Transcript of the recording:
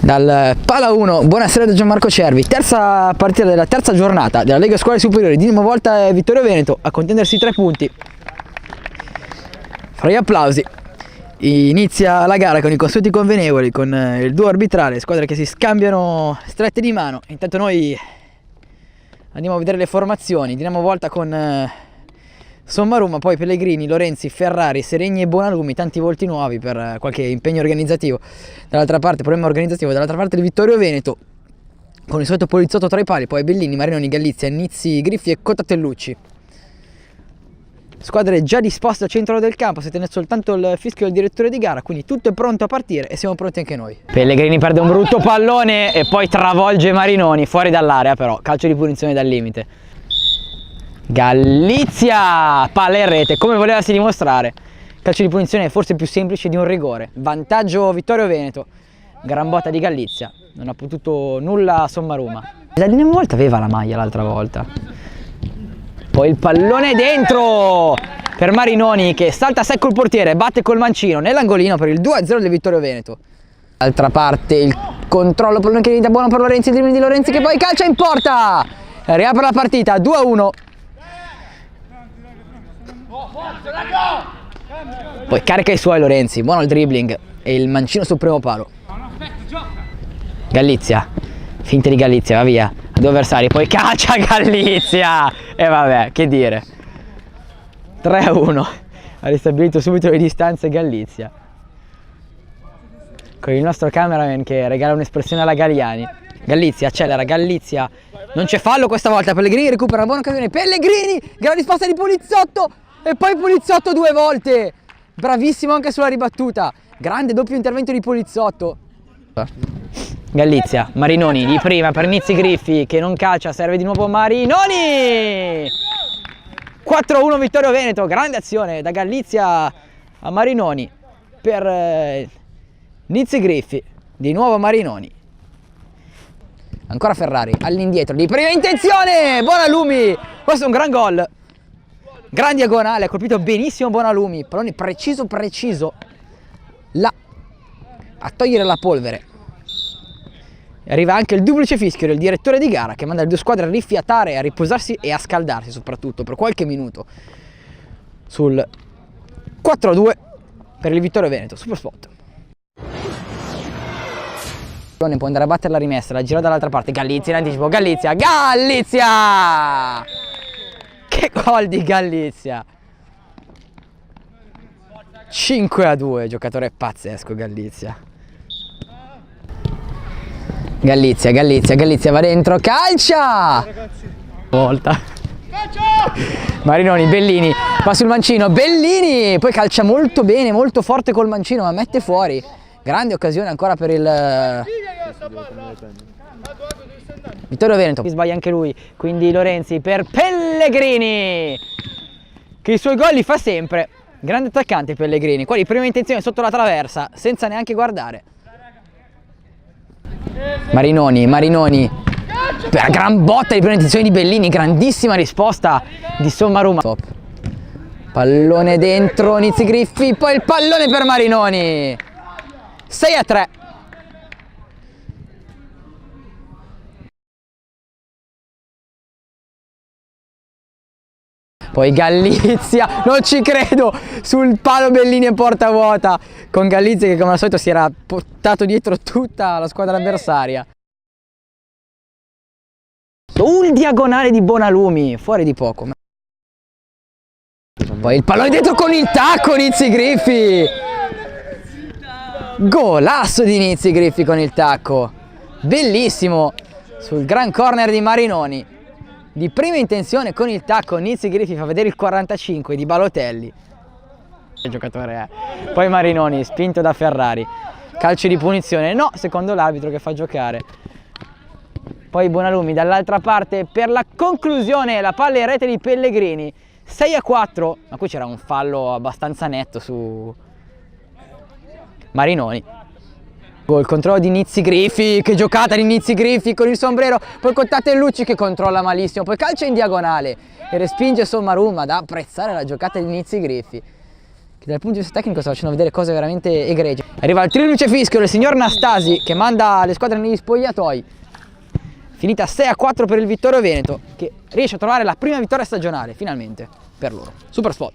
Dal Pala 1, buonasera da Gianmarco Cervi, terza partita della terza giornata della Lega Scuole Superiori, di nuova volta è Vittorio Veneto a contendersi 3 punti. Fra gli applausi inizia la gara con i consueti convenevoli, con il duo arbitrale, squadre che si scambiano strette di mano. Intanto noi andiamo a vedere le formazioni, di nuova volta con Sommaruma, poi Pellegrini, Lorenzi, Ferrari, Seregni e Bonalumi, tanti volti nuovi per qualche impegno organizzativo. Dall'altra parte, problema organizzativo, dall'altra parte il Vittorio Veneto, con il solito poliziotto tra i pali, poi Bellini, Marinoni, Gallizia, Nizzi, Griffi e Cotatellucci. Squadre già disposte al centro del campo, si tiene soltanto il fischio del direttore di gara, quindi tutto è pronto a partire e siamo pronti anche noi. Pellegrini perde un brutto pallone e poi travolge Marinoni, fuori dall'area però, calcio di punizione dal limite. Gallizia, palla in rete, come volevasi dimostrare. Calcio di punizione forse più semplice di un rigore. Vantaggio Vittorio Veneto. Gran botta di Gallizia, non ha potuto nulla Sommaruma. La di una volta aveva la maglia l'altra volta. Poi il pallone dentro per Marinoni che salta secco il portiere, batte col mancino nell'angolino per il 2-0 del Vittorio Veneto. D'altra parte il controllo, pallone che diventa buono per Lorenzi, il dribbling di Lorenzi che poi calcia in porta. Riapre la partita, 2-1. Poi carica i suoi Lorenzi, buono il dribbling e il mancino sul primo palo. Gallizia, finta di Gallizia, va via, a 2 avversari, poi calcia Gallizia e vabbè, che dire. 3-1, ha ristabilito subito le distanze Gallizia, con il nostro cameraman che regala un'espressione alla Galliani. Gallizia accelera, Gallizia, non c'è fallo questa volta, Pellegrini recupera una buona occasione, Pellegrini, gran risposta di Pulizzotto e poi Pulizzotto 2 volte, bravissimo anche sulla ribattuta, grande doppio intervento di Pulizzotto. Gallizia, Marinoni di prima per Nizzi Griffi che non calcia, serve di nuovo Marinoni. 4-1 Vittorio Veneto, grande azione da Gallizia a Marinoni per Nizzi Griffi, di nuovo Marinoni. Ancora Ferrari, all'indietro, di prima intenzione, Bonalumi, questo è un gran gol. Gran diagonale, ha colpito benissimo Bonalumi, pallone preciso, là, a togliere la polvere. Arriva anche il duplice fischio del direttore di gara che manda le 2 squadre a rifiatare, a riposarsi e a scaldarsi soprattutto per qualche minuto sul 4-2 per il Vittorio Veneto, super spot. Può andare a battere la rimessa, la gira dall'altra parte, Gallizia in anticipo, Gallizia, che gol di Gallizia, 5-2, giocatore pazzesco Gallizia. Gallizia va dentro, calcia! Volta. Marinoni, Bellini, va sul mancino, Bellini, poi calcia molto bene, molto forte col mancino, ma mette fuori. Grande occasione ancora per il Vittorio Veneto. Sbaglia anche lui, quindi Lorenzi per Pellegrini, che i suoi gol li fa sempre. Grande attaccante Pellegrini, qua di prima intenzione sotto la traversa, senza neanche guardare. Marinoni, per gran botta di prima intenzione di Bellini, grandissima risposta di Sommaruma. Pallone dentro, Nizzi Griffi, poi il pallone per Marinoni. 6-3. Poi Gallizia, non ci credo, sul palo Bellini e porta vuota, con Gallizia che come al solito si era portato dietro tutta la squadra avversaria. Il diagonale di Bonalumi, fuori di poco. Poi il pallone dentro con il tacco, Nizzi Griffi. Golasso di Nizzi Griffi con il tacco, bellissimo, sul gran corner di Marinoni. Di prima intenzione con il tacco Nizzi Griffi fa vedere il 45 di Balotelli. Che giocatore è? Poi Marinoni spinto da Ferrari, calcio di punizione, no, secondo l'arbitro che fa giocare. Poi Bonalumi dall'altra parte per la conclusione, la palla in rete di Pellegrini. 6-4, ma qui c'era un fallo abbastanza netto su Marinoni. Il controllo di Nizzi Griffi, che giocata di Nizzi Griffi con il sombrero, poi Cotatellucci che controlla malissimo, poi calcia in diagonale e respinge Sommaruma, da apprezzare la giocata di Nizzi Griffi. che dal punto di vista tecnico sta facendo vedere cose veramente egregie. Arriva il tiro luce fischio del signor Nastasi che manda le squadre negli spogliatoi. Finita 6-4 per il Vittorio Veneto, che riesce a trovare la prima vittoria stagionale finalmente per loro. Super spot.